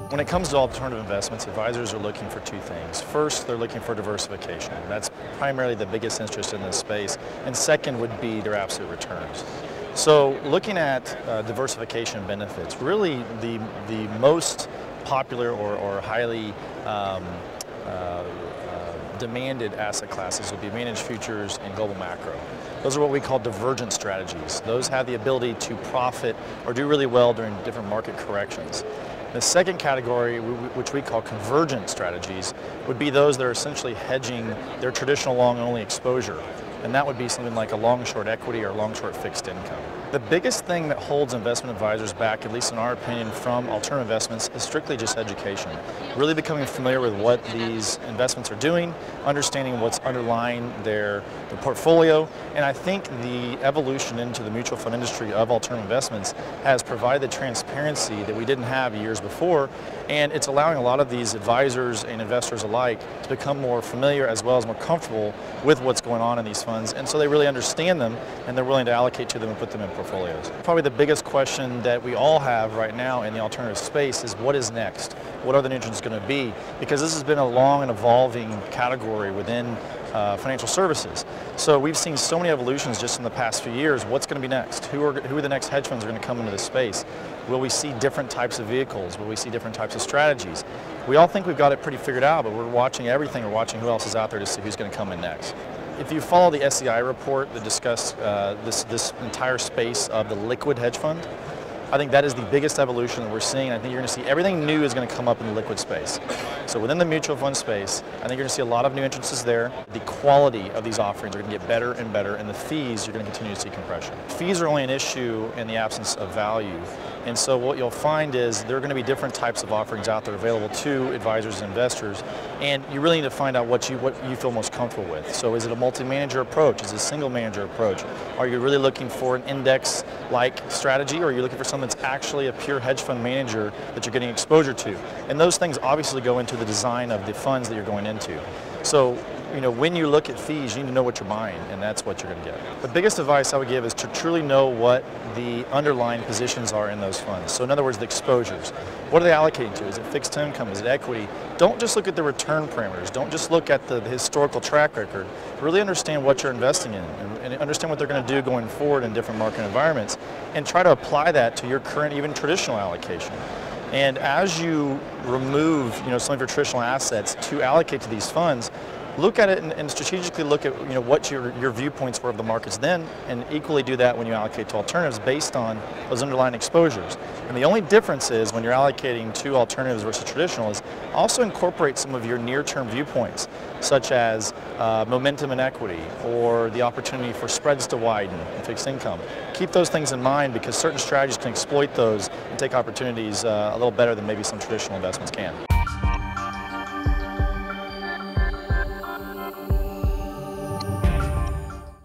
When it comes to alternative investments, advisors are looking for two things. First, they're looking for diversification. That's primarily the biggest interest in this space. And second would be their absolute returns. So looking at diversification benefits, really the most popular or highly demanded asset classes would be managed futures and global macro. Those are what we call divergent strategies. Those have the ability to profit or do really well during different market corrections. The second category, which we call convergent strategies, would be those that are essentially hedging their traditional long-only exposure. And that would be something like a long-short equity or long-short fixed income. The biggest thing that holds investment advisors back, at least in our opinion, from alternative investments is strictly just education. Really becoming familiar with what these investments are doing, understanding what's underlying their portfolio, and I think the evolution into the mutual fund industry of alternative investments has provided the transparency that we didn't have years before, and it's allowing a lot of these advisors and investors alike to become more familiar as well as more comfortable with what's going on in these funds, and so they really understand them and they're willing to allocate to them and put them in portfolios. Probably the biggest question that we all have right now in the alternative space is what is next? What are the new trends going to be? Because this has been a long and evolving category within financial services. So we've seen so many evolutions just in the past few years. What's going to be next? Who are the next hedge funds that are going to come into this space? Will we see different types of vehicles? Will we see different types of strategies? We all think we've got it pretty figured out, but we're watching everything. We're watching who else is out there to see who's going to come in next. If you follow the SEI report that discussed this entire space of the liquid hedge fund, I think that is the biggest evolution that we're seeing. I think you're going to see everything new is going to come up in the liquid space. So within the mutual fund space, I think you're going to see a lot of new entrances there. The quality of these offerings are going to get better and better, and the fees, you're going to continue to see compression. Fees are only an issue in the absence of value. And so what you'll find is there are going to be different types of offerings out there available to advisors and investors, and you really need to find out what you feel most comfortable with. So is it a multi-manager approach? Is it a single manager approach? Are you really looking for an index-like strategy, or are you looking for something that's actually a pure hedge fund manager that you're getting exposure to? And those things obviously go into the design of the funds that you're going into. So, when you look at fees, you need to know what you're buying, and that's what you're going to get. The biggest advice I would give is to truly know what the underlying positions are in those funds. So in other words, the exposures. What are they allocating to? Is it fixed income? Is it equity? Don't just look at the return parameters. Don't just look at the historical track record. Really understand what you're investing in and understand what they're going to do going forward in different market environments, and try to apply that to your current, even traditional allocation. And as you remove some of your traditional assets to allocate to these funds, look at it and strategically look at what your viewpoints were of the markets then, and equally do that when you allocate to alternatives based on those underlying exposures. And the only difference is when you're allocating to alternatives versus traditional is also incorporate some of your near-term viewpoints, such as momentum in equity or the opportunity for spreads to widen in fixed income. Keep those things in mind, because certain strategies can exploit those and take opportunities a little better than maybe some traditional investments can.